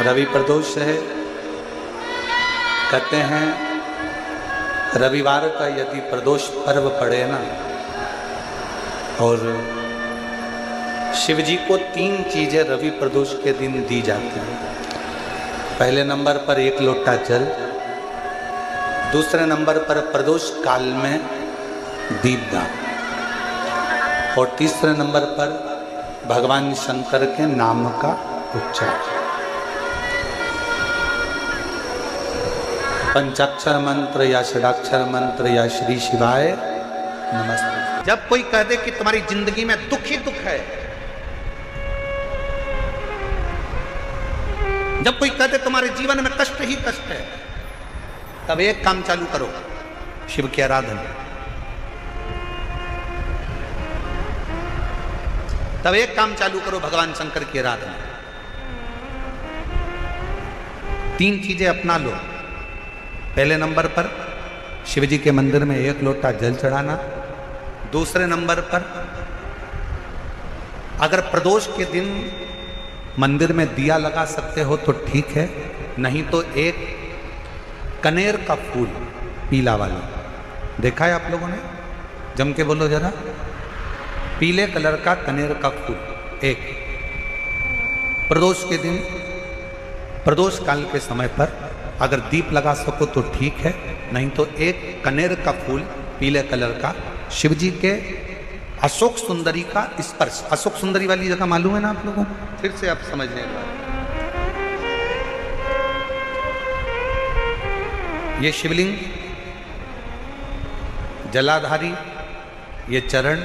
रवि प्रदोष है। कहते हैं रविवार का यदि प्रदोष पर्व पड़े ना, और शिव जी को 3 चीजें रवि प्रदोष के दिन दी जाती हैं। पहले नंबर पर 1 लोटा जल, दूसरे नंबर पर प्रदोष काल में दीपदान, और तीसरे नंबर पर भगवान शंकर के नाम का उच्चारण। पंचाक्षर मंत्र या षडाक्षर मंत्र या श्री शिवाय नमस्ते। जब कोई कह दे कि तुम्हारी जिंदगी में दुख ही दुख है, जब कोई कह दे तुम्हारे जीवन में कष्ट ही कष्ट है, तब एक काम चालू करो, शिव की आराधना। तब एक काम चालू करो, भगवान शंकर की आराधना। 3 चीजें अपना लो। पहले नंबर पर शिव जी के मंदिर में 1 लोटा जल चढ़ाना। दूसरे नंबर पर अगर प्रदोष के दिन मंदिर में दिया लगा सकते हो तो ठीक है, नहीं तो एक कनेर का फूल पीला वाला, देखा है आप लोगों ने? जम के बोलो जरा। पीले कलर का कनेर का फूल एक प्रदोष के दिन, प्रदोष काल के समय पर अगर दीप लगा सको तो ठीक है, नहीं तो एक कनेर का फूल पीले कलर का शिव जी के अशोक सुंदरी का स्पर्श। अशोक सुंदरी वाली जगह मालूम है ना आप लोगों? फिर से आप समझने का, ये शिवलिंग, जलाधारी, ये चरण,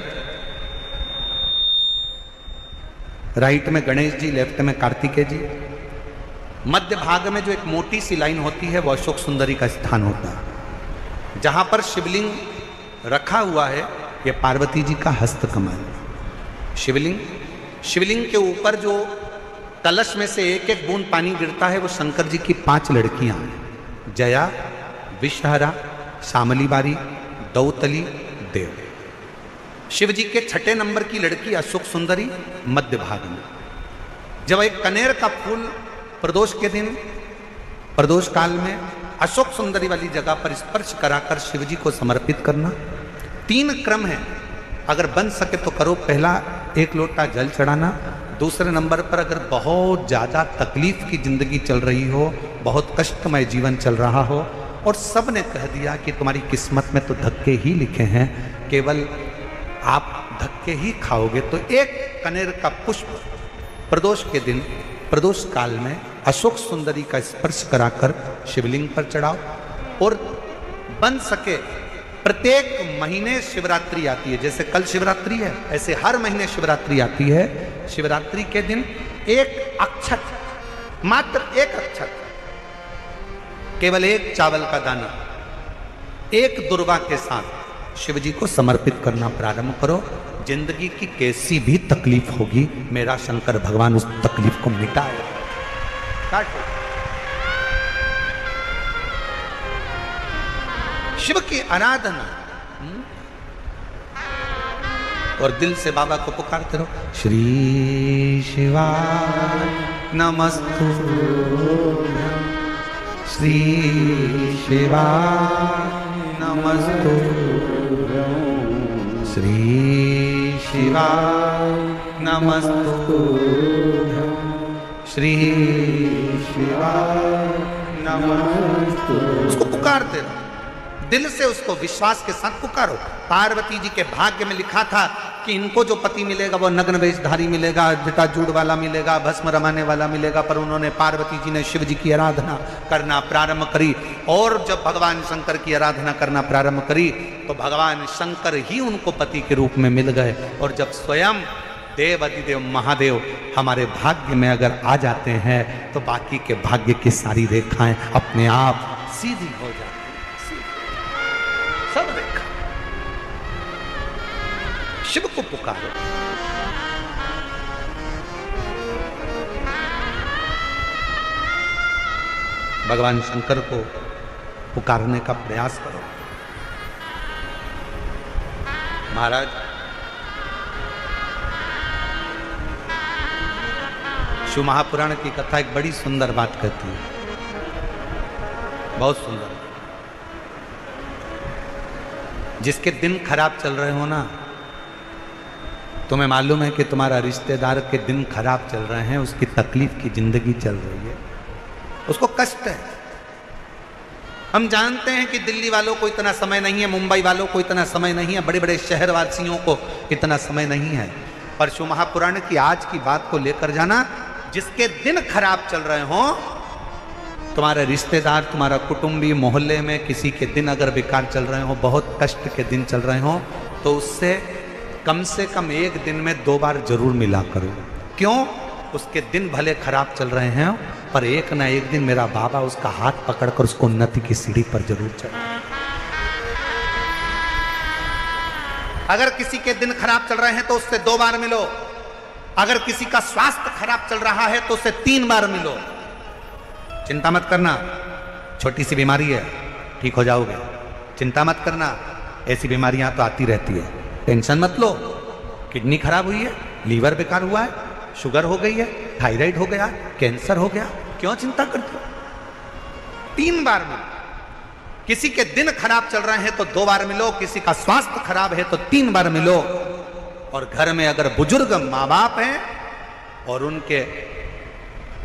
राइट में गणेश जी, लेफ्ट में कार्तिकेय जी, मध्य भाग में जो एक मोटी सी लाइन होती है वो अशोक सुंदरी का स्थान होता है। जहां पर शिवलिंग रखा हुआ है ये पार्वती जी का हस्त कमल। शिवलिंग के ऊपर जो कलश में से एक एक बूंद पानी गिरता है वो शंकर जी की 5 लड़कियां हैं, जया, विषहरा, शामली बारी, दौतली, देव। शिव जी के 6ठे नंबर की लड़की अशोक सुंदरी मध्य भाग में। जब एक कनेर का फूल प्रदोष के दिन, प्रदोष काल में अशोक सुंदरी वाली जगह पर स्पर्श कराकर शिव जी को समर्पित करना। 3 क्रम है, अगर बन सके तो करो। पहला 1 लोटा जल चढ़ाना। दूसरे नंबर पर अगर बहुत ज़्यादा तकलीफ की जिंदगी चल रही हो, बहुत कष्टमय जीवन चल रहा हो और सब ने कह दिया कि तुम्हारी किस्मत में तो धक्के ही लिखे हैं, केवल आप धक्के ही खाओगे, तो 1 कनेर का पुष्प प्रदोष के दिन, प्रदोष काल में अशोक सुंदरी का स्पर्श कराकर शिवलिंग पर चढ़ाओ। और बन सके प्रत्येक महीने शिवरात्रि आती है, जैसे कल शिवरात्रि है ऐसे हर महीने शिवरात्रि आती है। शिवरात्रि के दिन 1 अक्षत, मात्र 1 अक्षत, केवल 1 चावल का दाना, 1 दुर्वा के साथ शिव जी को समर्पित करना प्रारंभ करो। जिंदगी की कैसी भी तकलीफ होगी, मेरा शंकर भगवान उस तकलीफ को मिटाएगा। शिव की आराधना, और दिल से बाबा को पुकारते रहो, श्री शिवाय नमस्तुभ्यं, श्री शिवाय नमस्तुभ्यं, श्री शिवाय नमस्तुभ्यं, श्री शिवाय नमस्तुभ्यं। उसको पुकारते रहो, दिल से उसको विश्वास के साथ पुकारो। पार्वती जी के भाग्य में लिखा था कि इनको जो पति मिलेगा वो नग्न वेशधारी मिलेगा, जटाजूड़ वाला मिलेगा, भस्म रमाने वाला मिलेगा, पर उन्होंने, पार्वती जी ने शिव जी की आराधना करना प्रारंभ करी। और जब भगवान शंकर की आराधना करना प्रारंभ करी तो भगवान शंकर ही उनको पति के रूप में मिल गए। और जब स्वयं देव अधिदेव महादेव हमारे भाग्य में अगर आ जाते हैं तो बाकी के भाग्य की सारी रेखाएं अपने आप सीधी हो जाती हैं। सब रेखा शिव को पुकारो। भगवान शंकर को पुकारने का प्रयास करो। महाराज शिव महापुराण की कथा एक बड़ी सुंदर बात कहती है, बहुत सुंदर। जिसके दिन खराब चल रहे हो ना, तुम्हें मालूम है कि तुम्हारा रिश्तेदार के दिन खराब चल रहे हैं, उसकी तकलीफ की जिंदगी चल रही है, उसको कष्ट है। हम जानते हैं कि दिल्ली वालों को इतना समय नहीं है, मुंबई वालों को इतना समय नहीं है, बड़े बड़े शहर वासियों को इतना समय नहीं है, पर शिव महापुराण की आज की बात को लेकर जाना। जिसके दिन खराब चल रहे हो, तुम्हारे रिश्तेदार, तुम्हारा कुटुंबी, मोहल्ले में किसी के दिन अगर बेकार चल रहे हो, बहुत कष्ट के दिन चल रहे हो, तो उससे कम से कम एक दिन में 2 बार जरूर मिला करो। क्यों? उसके दिन भले खराब चल रहे हैं, पर एक ना एक दिन मेरा बाबा उसका हाथ पकड़कर उसको उन्नति की सीढ़ी पर जरूर चढ़ा। अगर किसी के दिन खराब चल रहे हैं तो उससे 2 बार मिलो। अगर किसी का स्वास्थ्य खराब चल रहा है तो उससे 3 बार मिलो। चिंता मत करना, छोटी सी बीमारी है, ठीक हो जाओगे। चिंता मत करना, ऐसी बीमारियां तो आती रहती है, टेंशन मत लो। किडनी खराब हुई है, लीवर बेकार हुआ है, शुगर हो गई है, थायराइड हो गया, कैंसर हो गया, क्यों चिंता करते हो? 3 बार मिलो। किसी के दिन खराब चल रहे हैं तो 2 बार मिलो, किसी का स्वास्थ्य खराब है तो 3 बार मिलो। और घर में अगर बुजुर्ग माँ बाप हैं और उनके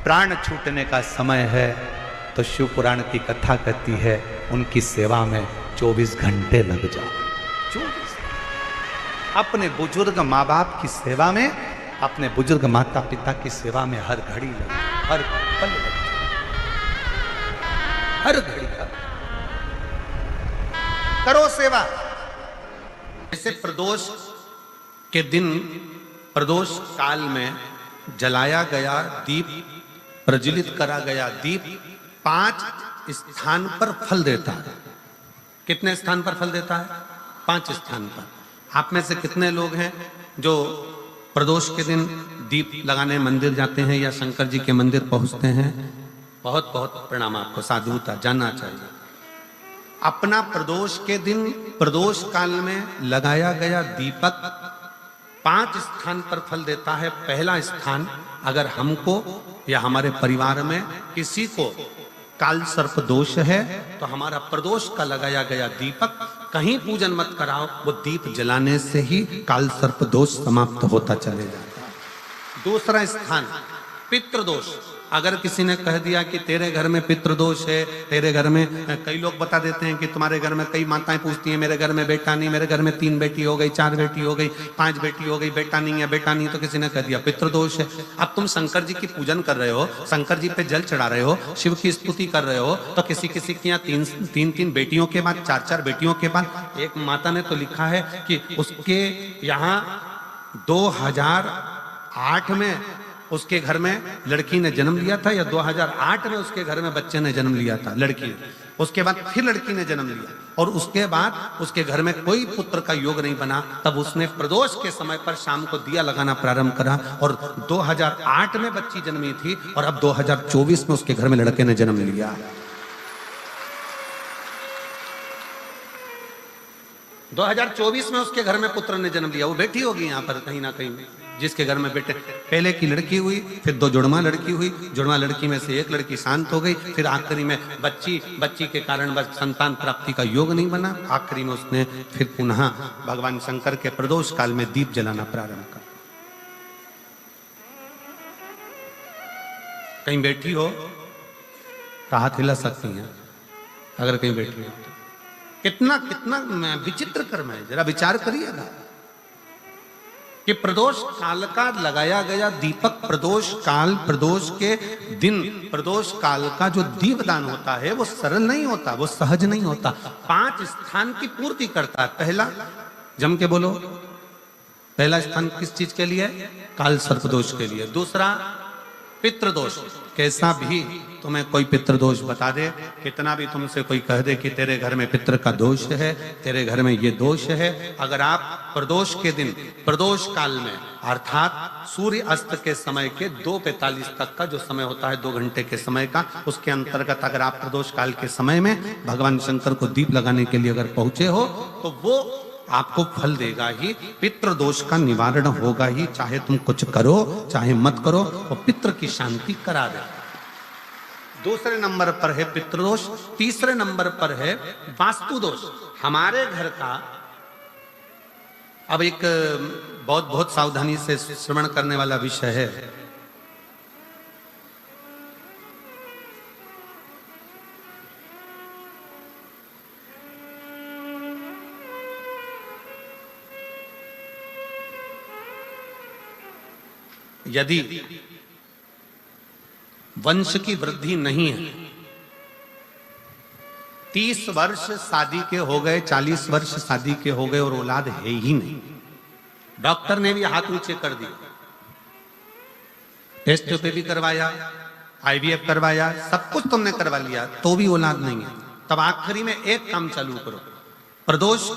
प्राण छूटने का समय है, तो शिव पुराण की कथा कहती है उनकी सेवा में 24 घंटे लग जाओ। 24 अपने बुजुर्ग माँ बाप की सेवा में, अपने बुजुर्ग माता पिता की सेवा में हर घड़ी लगे, हर पल लगे, हर घड़ी करो सेवा। जैसे प्रदोष के दिन, प्रदोष काल में जलाया गया दीप, प्रज्वलित करा गया दीप 5 स्थान पर फल देता है। कितने स्थान पर फल देता है? 5 स्थान पर। आप में से कितने लोग हैं जो प्रदोष के दिन दीप लगाने मंदिर जाते हैं या शंकर जी के मंदिर पहुंचते हैं? बहुत बहुत प्रणाम आपको, साधुता जानना चाहिए। अपना प्रदोष के दिन, प्रदोष काल में लगाया गया दीपक 5 स्थान पर फल देता है। पहला स्थान, अगर हमको या हमारे परिवार में किसी को काल सर्प दोष है, तो हमारा प्रदोष का लगाया गया दीपक कहीं पूजन मत कराओ, वो दीप जलाने से ही काल सर्प दोष समाप्त होता चले जाता है। दूसरा स्थान, पितृदोष। अगर किसी ने कह दिया कि तेरे घर में पितृदोष है, तेरे घर में, कई लोग बता देते हैं कि तुम्हारे घर में, कई माताएं पूछती हैं मेरे घर में बेटा नहीं, मेरे घर में 3 बेटी हो गई, 4 बेटी हो गई, 5 बेटी हो गई, बेटा नहीं है, बेटा नहीं, तो किसी ने कह दिया पितृदोष है। अब तुम शंकर जी की पूजन कर रहे हो, शंकर जी पे जल चढ़ा रहे हो, शिव की स्तुति कर रहे हो, तो किसी किसी की यहाँ 3 बेटियों के बाद, 4 बेटियों के बाद, एक माता ने तो लिखा है कि उसके यहाँ 2008 में उसके घर में लड़की ने जन्म लिया था, या 2008 में उसके घर में बच्चे ने जन्म लिया था, लड़की ने। उसके बाद फिर लड़की ने जन्म लिया, और उसके बाद उसके घर में कोई पुत्र का योग नहीं बना। तब उसने प्रदोष के समय पर शाम को दिया लगाना प्रारंभ करा, और 2008 में बच्ची जन्मी थी, और अब 2024 में उसके घर में लड़के ने जन्म लिया। 2024 में उसके घर में पुत्र ने जन्म लिया, वो बेटी होगी यहाँ पर कहीं ना कहीं। जिसके घर में बेटे, पहले की लड़की हुई, फिर 2 जुड़वा लड़की हुई, जुड़वा लड़की में से एक लड़की शांत हो गई, फिर आखिरी में बच्ची के कारण बस संतान प्राप्ति का योग नहीं बना। आखिरी में उसने फिर पुनः भगवान शंकर के प्रदोष काल में दीप जलाना प्रारंभ कर। कहीं बैठी हो तो हाथ हिला सकती हैं, अगर कहीं बैठी हो। कितना कितना विचित्र कर्म है, जरा विचार करिएगा कि प्रदोष काल का लगाया गया दीपक, प्रदोष काल, प्रदोष के दिन, प्रदोष काल का जो दीपदान होता है वो सरल नहीं होता, वो सहज नहीं होता। 5 स्थान की पूर्ति करता है। पहला, जम के बोलो, पहला स्थान किस चीज के लिए? काल सर्पदोष के लिए। दूसरा, पितृदोष। कैसा भी तुम्हें कोई पितृदोष बता दे, कितना भी तुमसे कोई कह दे कि तेरे घर में पितृ का दोष है, तेरे घर में ये दोष है, अगर आप प्रदोष के दिन, प्रदोष काल में, अर्थात सूर्य अस्त के समय के 2:45 तक का जो समय होता है, 2 घंटे के समय का, उसके अंतर्गत अगर आप प्रदोष काल के समय में भगवान शंकर को दीप लगाने के लिए अगर पहुंचे हो, तो वो आपको फल देगा ही, पितृ दोष का निवारण होगा ही, चाहे तुम कुछ करो चाहे मत करो, और पितृ की शांति करा दे। दूसरे नंबर पर है पितृदोष, तीसरे नंबर पर है वास्तु दोष। हमारे घर का, अब एक बहुत सावधानी से श्रवण करने वाला विषय है। यदि वंश की वृद्धि नहीं है, 30 वर्ष शादी के हो गए, 40 वर्ष शादी के हो गए और औलाद है ही नहीं, डॉक्टर ने भी हाथ नीचे कर दिया, टेस्ट पे भी करवाया, IVF करवाया, सब कुछ तुमने करवा लिया, तो भी औलाद नहीं है, तब आखिरी में एक काम चालू करो, प्रदोष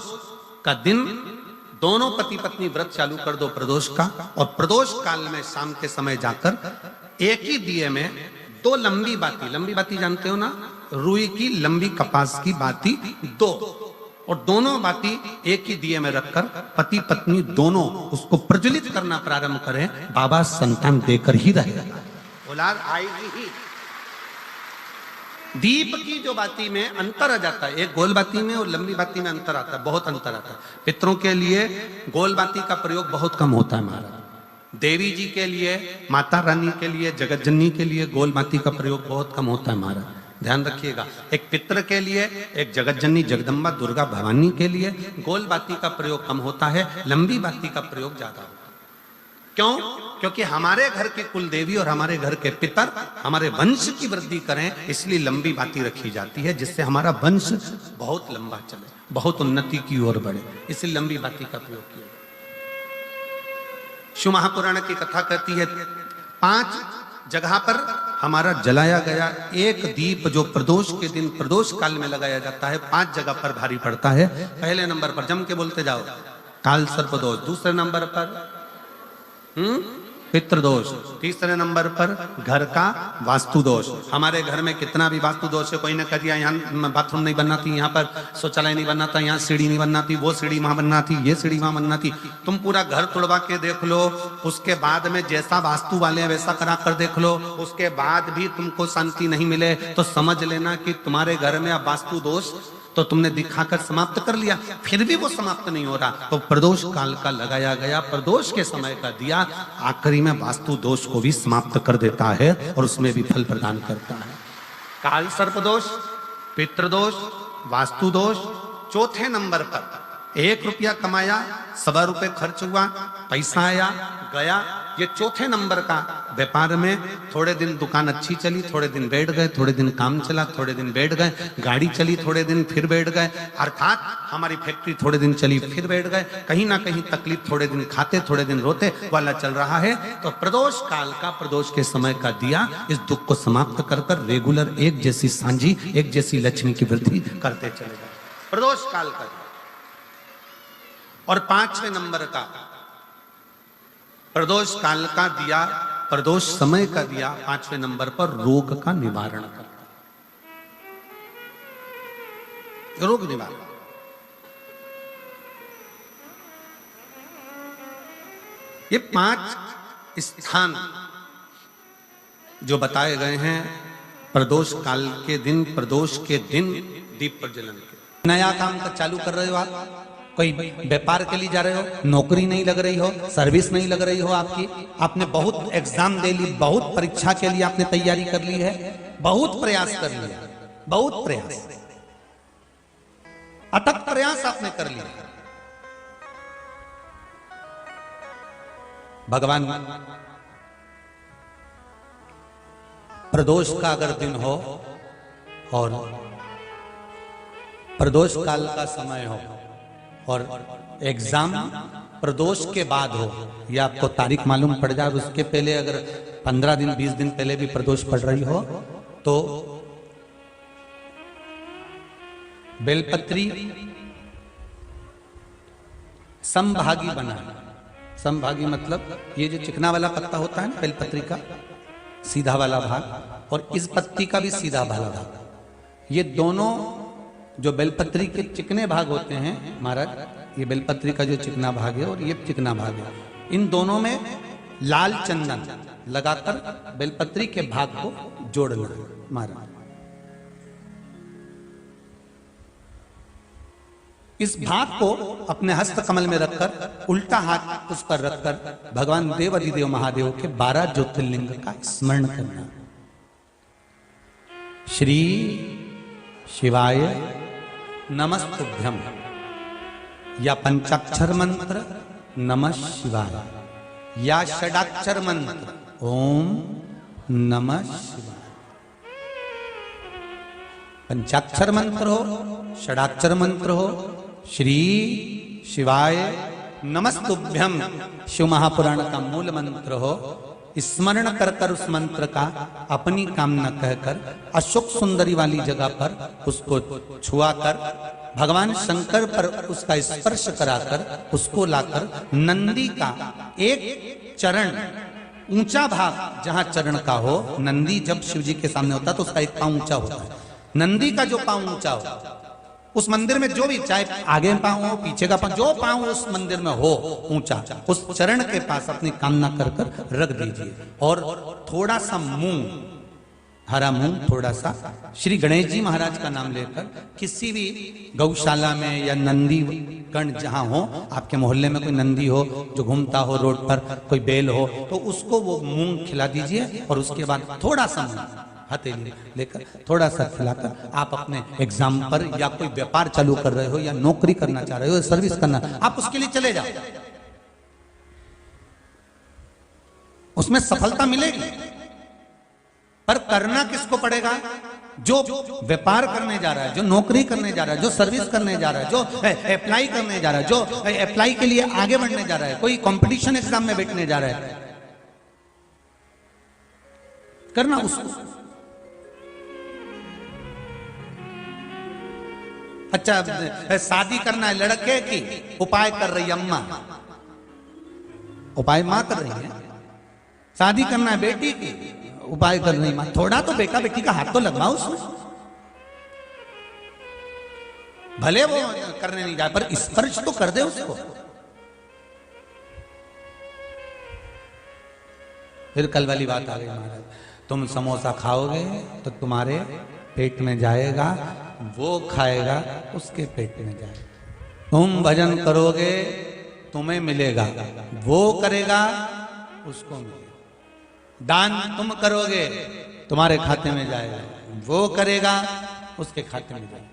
का दिन दोनों पति पत्नी व्रत चालू कर दो प्रदोष का, और प्रदोष काल में शाम के समय जाकर एक ही दिए में 2 लंबी बाती जानते हो ना, रुई की लंबी कपास की बाती 2, और दोनों बाती एक ही दिए में रखकर पति पत्नी दोनों उसको प्रज्वलित करना प्रारंभ करें, बाबा संतान देकर ही रहेगा, औलाद आएगी ही। दीप की जो बाती में अंतर आ जाता है, एक गोल बाती में और लंबी बाती में अंतर आता है, बहुत अंतर आता है। पितरों के लिए गोल बाती का प्रयोग बहुत कम होता है महाराज, देवी जी के लिए, माता रानी के लिए, जगत जननी के लिए गोल बाती का प्रयोग बहुत कम होता है महाराज, ध्यान रखिएगा। एक पितृ के लिए, एक जगत जननी जगदम्बा दुर्गा भवानी के लिए गोल बाती का प्रयोग कम होता है, लंबी बाती का प्रयोग ज्यादा होता है। क्यों? क्योंकि हमारे घर की कुल देवी और हमारे घर के पितर हमारे वंश की वृद्धि करें, इसलिए लंबी बाती रखी जाती है, जिससे हमारा वंश बहुत लंबा चले, बहुत उन्नति की ओर बढ़े, इसलिए लंबी बाती का प्रयोग किया। शिव महापुराण की कथा कहती है 5 जगह पर हमारा जलाया गया एक दीप जो प्रदोष के दिन प्रदोष काल में लगाया जाता है, 5 जगह पर भारी पड़ता है। पहले नंबर पर जम के बोलते जाओ, काल सर्प दोष, दूसरे नंबर पर पितृदोष, तीसरे नंबर पर घर का वास्तु दोष। हमारे घर में कितना भी वास्तु दोष है, कोई ने कह दिया यहाँ बाथरूम नहीं बनना थी, यहाँ पर शौचालय नहीं बनना था, यहाँ सीढ़ी नहीं बनना थी, वो सीढ़ी वहां बनना थी, ये सीढ़ी वहां बनना थी, तुम पूरा घर तुड़वा के देख लो, उसके बाद में जैसा वास्तु वाले हैं वैसा करा कर देख लो, उसके बाद भी तुमको शांति नहीं मिले तो समझ लेना कि तुम्हारे घर में अब वास्तु दोष तो तुमने दिखाकर समाप्त कर लिया, फिर भी वो समाप्त नहीं हो रहा, तो प्रदोष काल का लगाया गया प्रदोष के समय का दिया आखिरी में वास्तु दोष को भी समाप्त कर देता है और उसमें भी फल प्रदान करता है। काल सर्प दोष, पितृदोष, वास्तु दोष। चौथे नंबर पर 1 रुपया कमाया, 1.25 रुपये खर्च हुआ, पैसा आया गया, ये चौथे नंबर का व्यापार में थोड़े दिन दुकान अच्छी चली, थोड़े दिन बैठ गए, थोड़े दिन काम चला, थोड़े दिन बैठ गए, गाड़ी चली, थोड़े दिन फिर बैठ गए, अर्थात हमारी फैक्ट्री थोड़े दिन चली फिर बैठ गए, कहीं ना कहीं तकलीफ, थोड़े दिन खाते थोड़े दिन रोते वाला चल रहा है। तो प्रदोष काल का, प्रदोष के समय का दिया इस दुख को समाप्त कर कर रेगुलर एक जैसी सांझी, एक जैसी लक्ष्मी की वृद्धि करते चले गए, प्रदोष काल का। और 5वें नंबर का प्रदोष काल का दिया, प्रदोष समय का दिया 5वें नंबर पर रोग का निवारण करता, रोग निवारण। ये 5 स्थान जो बताए गए हैं प्रदोष काल के दिन, प्रदोष के दिन दीप प्रज्वलन के। नया काम का चालू कर रहे हो आप, कोई व्यापार के लिए जा रहे हो, नौकरी नहीं लग रही हो, सर्विस नहीं लग रही हो आपकी, आपने बहुत एग्जाम दे ली, बहुत परीक्षा के लिए आपने तैयारी कर ली है, बहुत प्रयास कर लिया, बहुत प्रयास, अथक प्रयास आपने कर लिया, भगवान प्रदोष का अगर दिन हो और प्रदोष काल का समय हो और एग्जाम प्रदोष के बाद हो, या आपको तारीख मालूम पड़ जाए, उसके पहले अगर 15 दिन 20 दिन पहले भी प्रदोष पड़ रही हो तो बेलपत्री समभागी बना। समभागी मतलब ये जो चिकना वाला पत्ता होता है ना बेलपत्री का, सीधा वाला भाग, और इस पत्ती का भी सीधा वाला भाग, ये दोनों जो बेलपत्री के चिकने भाग होते हैं महाराज, ये बेलपत्री का जो चिकना भाग है और ये चिकना भाग है, इन दोनों में लाल चंदन लगाकर बेलपत्री के भाग को जोड़ना। मारा इस भाग को अपने हस्त कमल में रखकर उल्टा हाथ उस पर रखकर भगवान देव अधिदेव महादेव के 12 ज्योतिर्लिंग का स्मरण करना। श्री शिवाय नमस्तुभ्यम, या पंचाक्षर मंत्र नमः शिवाय, या षडाक्षर मंत्र ओम नमः शिवाय। पंचाक्षर मंत्र हो, षडाक्षर मंत्र हो, श्री शिवाय नमस्तुभ्यम शिव महापुराण का मूल मंत्र हो, स्मरण कर कर उस मंत्र का अपनी कामना कहकर अशोक सुंदरी वाली जगह पर उसको छुआकर भगवान शंकर पर उसका स्पर्श कराकर उसको लाकर नंदी का एक चरण ऊंचा भाग जहां चरण का हो, नंदी जब शिव जी के सामने होता है तो उसका एक पांव ऊंचा होता है, नंदी का जो पांव ऊंचा हो उस मंदिर में जो भी, चाहे आगे पांव हो पीछे का पांव, जो पांव उस मंदिर में हो ऊंचा, उस चरण के पास अपनी कामना कर कर रख दीजिए और थोड़ा सा मूंग, हरा मूंग थोड़ा सा श्री गणेश जी महाराज का नाम लेकर किसी भी गौशाला में या नंदी गण जहां हो, आपके मोहल्ले में कोई नंदी हो जो घूमता हो रोड पर, कोई बैल हो तो उसको वो मूंग खिला दीजिए और उसके बाद थोड़ा सा मूंग हथेली लेकर थोड़ा सा खिलाकर आप अपने एग्जाम पर या कोई व्यापार चालू कर रहे हो या नौकरी करना चाह रहे हो, सर्विस करना, आप उसके लिए चले जाओ, उसमें सफलता मिलेगी। पर करना किसको पड़ेगा? जो व्यापार करने जा रहा है, जो नौकरी करने जा रहा है, जो सर्विस करने जा रहा है, जो अप्लाई करने जा रहा है, जो अप्लाई के लिए आगे बढ़ने जा रहा है, कोई कंपटीशन एग्जाम में बैठने जा रहा है, करना उसको। अच्छा, शादी करना है लड़के की, उपाय कर रही अम्मा, उपाय मां कर रही है। शादी करना है बेटी की, उपाय कर रही मां। थोड़ा तो बेटा बेटी का हाथ तो लगवाओ उसमें, भले वो करने नहीं जाए पर स्पर्श तो कर दे उसको। फिर कल वाली बात आ गई महाराज, तुम समोसा खाओगे तो तुम्हारे पेट में जाएगा, वो खाएगा उसके पेट में जाएगा। तुम भजन करोगे तुम्हें मिलेगा, वो करेगा उसको मिलेगा। दान तुम करोगे तुम्हारे खाते में जाएगा, वो करेगा उसके खाते में जाएगा।